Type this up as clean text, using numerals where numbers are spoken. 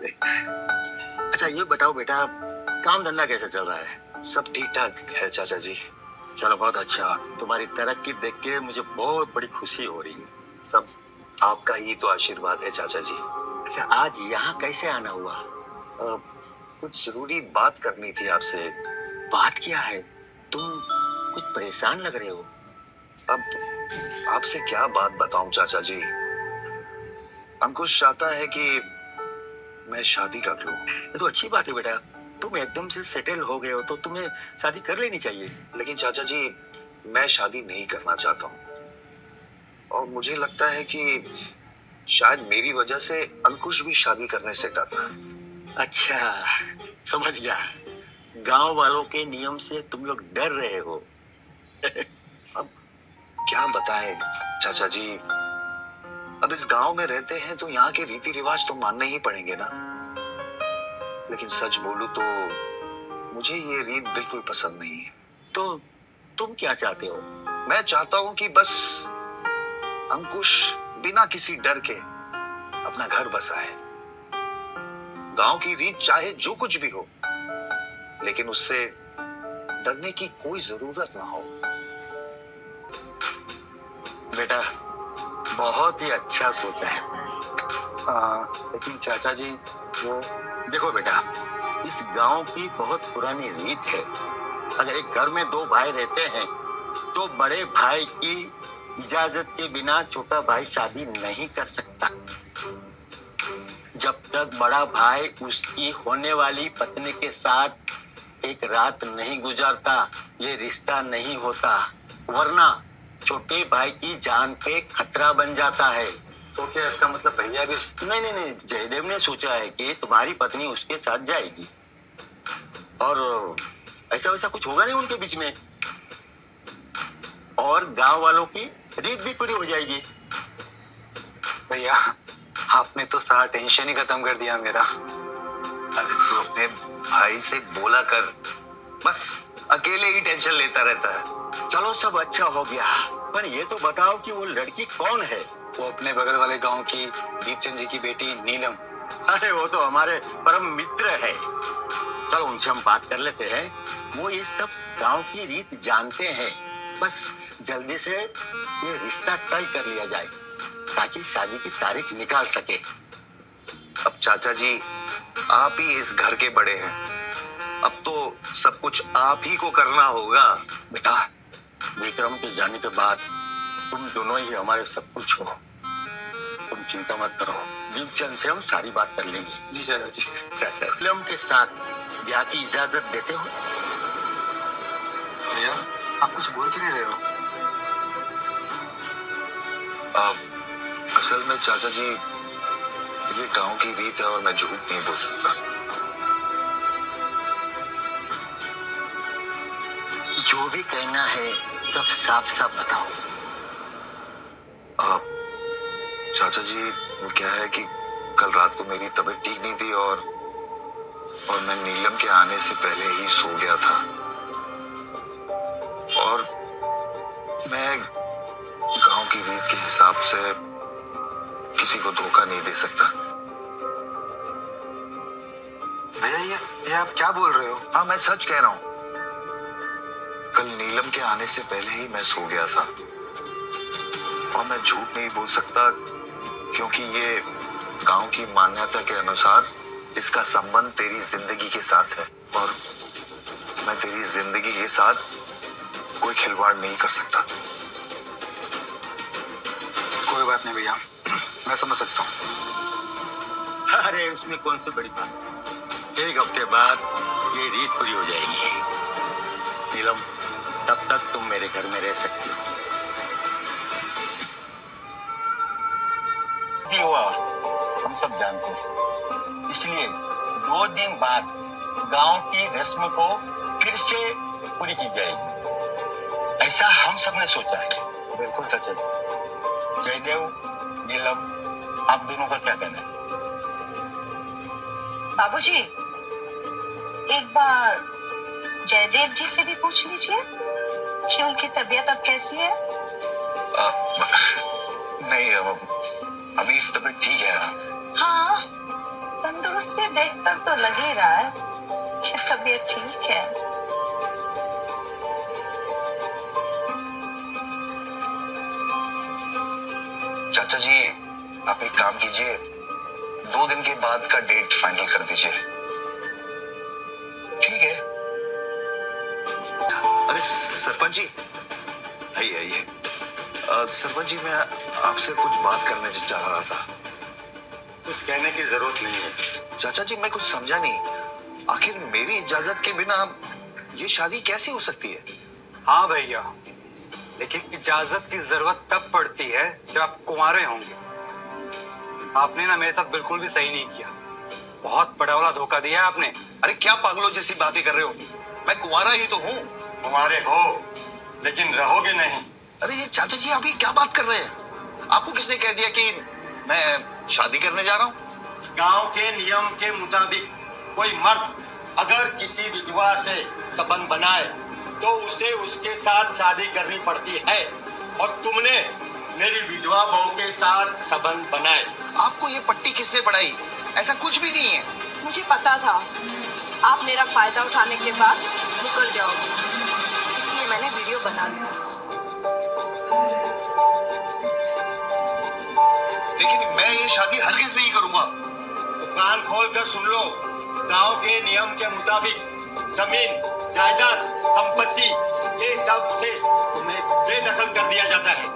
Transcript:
अच्छा ये बताओ बेटा, काम धंधा कैसे चल रहा है? सब ठीक ठाक है चाचा जी। चलो बहुत अच्छा। तुम्हारी तरक्की देख के मुझे बहुत बड़ी खुशी हो रही है। सब आपका ही तो आशीर्वाद है चाचा जी। अच्छा आज यहाँ कैसे आना हुआ? कुछ जरूरी बात करनी थी आपसे। बात क्या है? तुम कुछ परेशान लग रहे हो। अब आपसे क्या बात बताऊं चाचा जी। अंकुश चाहता है कि मैं शादी कर लूं। ये तो अच्छी बात है बेटा, तुम एकदम से सेटल हो गए हो तो तुम्हें शादी कर लेनी चाहिए। लेकिन चाचा जी मैं शादी नहीं करना चाहता हूँ और मुझे लगता है कि शायद मेरी वजह से अंकुश भी शादी करने से डर रहा है। अच्छा समझ गया, गांव वालों के नियम से तुम लोग डर रहे हो। अब क्या बताएं चाचा जी, अब इस गांव में रहते हैं तो यहाँ के रीति रिवाज तो मानने ही पड़ेंगे ना। लेकिन सच बोलूं तो मुझे ये रीत बिल्कुल पसंद नहीं है। तो तुम क्या चाहते हो? मैं चाहता हूँ कि बस अंकुश बिना किसी डर के अपना घर बसाए। गांव की रीत चाहे जो कुछ भी हो, लेकिन उससे डरने की कोई जरूरत ना हो। बेटा बहुत ही अच्छा सोचा है। लेकिन चाचा जी वो देखो बेटा, इस गांव की बहुत पुरानी रीत है, अगर एक घर में दो भाई रहते हैं तो बड़े भाई की इजाजत के बिना छोटा भाई शादी नहीं कर सकता। जब तक बड़ा भाई उसकी होने वाली पत्नी के साथ एक रात नहीं गुजारता ये रिश्ता नहीं होता, वरना छोटे भाई की जान पे खतरा बन जाता है। तो क्या इसका मतलब भैया भी? नहीं, जयदेव ने सोचा है कि तुम्हारी पत्नी उसके साथ जाएगी और ऐसा वैसा कुछ होगा नहीं उनके बीच में, और गांव वालों की रीत भी पूरी हो जाएगी। भैया आपने तो सारा टेंशन ही खत्म कर दिया मेरा। अरे तू अपने भाई से बोला कर, बस अकेले ही टेंशन लेता रहता है। चलो सब अच्छा हो गया, पर ये तो बताओ कि वो लड़की कौन है? वो अपने बगल वाले गांव की दीपचंद जी की बेटी नीलम। अरे वो तो हमारे परम मित्र है, चलो उनसे हम बात कर लेते हैं। वो ये सब गांव की रीत जानते हैं, बस जल्दी से ये रिश्ता तय कर लिया जाए ताकि शादी की तारीख निकाल सके। अब चाचा जी आप ही इस घर के बड़े हैं, अब तो सब कुछ आप ही को करना होगा। बेटा विक्रम के जाने के बाद तुम दोनों ही हमारे सब कुछ हो, तुम चिंता मत करो, दीपचंद से हम सारी बात कर लेंगे। जी चाचा जी। चाचा विक्रम के साथ ब्याह की इजाजत देते हो? भैया आप कुछ बोल क्यों नहीं रहे हो? असल में चाचा जी ये गांव की रीत है और मैं झूठ नहीं बोल सकता। जो भी कहना है सब साफ साफ बताओ। चाचा जी वो क्या है कि कल रात को मेरी तबीयत ठीक नहीं थी और मैं नीलम के आने से पहले ही सो गया था और मैं गांव की रीत के हिसाब से किसी को धोखा नहीं दे सकता। भैया ये आप क्या बोल रहे हो? हाँ मैं सच कह रहा हूँ, कल नीलम के आने से पहले ही मैं सो गया था और मैं झूठ नहीं बोल सकता क्योंकि ये गांव की मान्यता के अनुसार इसका संबंध तेरी जिंदगी के साथ है और मैं तेरी जिंदगी के साथ कोई खिलवाड़ नहीं कर सकता। कोई बात नहीं भैया, मैं समझ सकता हूँ। अरे उसमें कौन सी बड़ी बात, एक हफ्ते बाद ये रीत पूरी हो जाएगी। नीलम तब तक तुम मेरे घर में रह सकती हो। भी हुआ हम सब जानते हैं, इसलिए 2 दिन बाद गांव की रस्म को फिर से पूरी की जाएगी, ऐसा हम सब ने सोचा है। बिल्कुल चाचा जी। जयदेव, नीलम, आप दोनों का क्या कहना है? बाबूजी, एक बार जयदेव जी से भी पूछ लीजिए कि उनकी तबीयत अब कैसी है। नहीं अभी तबीयत ठीक है। हाँ, तंदुरुस्ती देखकर तो लग ही रहा है कि तबीयत ठीक है। चाचा जी, आप एक काम कीजिए, 2 दिन के बाद का डेट फाइनल कर दीजिए। ठीक है? अरे सरपंच जी, आइए आइए। सरपंच जी, मैं आपसे कुछ बात करने चाह रहा था। कुछ कहने की जरूरत नहीं है। चाचा जी, मैं कुछ समझा नहीं, आखिर मेरी इजाजत के बिना ये शादी कैसे हो सकती है? हाँ भैया, लेकिन इजाजत की जरूरत तब पड़ती है जब आप कुंवारे होंगे। आपने ना मेरे साथ बिल्कुल भी सही नहीं किया, बहुत बड़ा वाला धोखा दिया आपने। अरे क्या पागलों जैसी बातें कर रहे हो? मैं कुंवारा ही तो हूँ। तुम्हारे हो लेकिन रहोगे नहीं। अरे ये चाचा जी, आप ये क्या बात कर रहे हैं? आपको किसने कह दिया कि मैं शादी करने जा रहा हूँ? गांव के नियम के मुताबिक कोई मर्द अगर किसी विधवा से संबंध बनाए तो उसे उसके साथ शादी करनी पड़ती है, और तुमने मेरी विधवा बहू के साथ संबंध बनाए। आपको ये पट्टी किसने पढ़ाई? ऐसा कुछ भी नहीं है। मुझे पता था आप मेरा फायदा उठाने के बाद मुकर जाओगे, इसलिए मैंने वीडियो बना लिया। लेकिन मैं ये शादी हरगिज नहीं करूंगा। तो कान खोल कर सुन लो, गांव के नियम के मुताबिक जमीन, जायदाद, संपत्ति, ये सब से तुम्हें बेदखल कर दिया जाता है।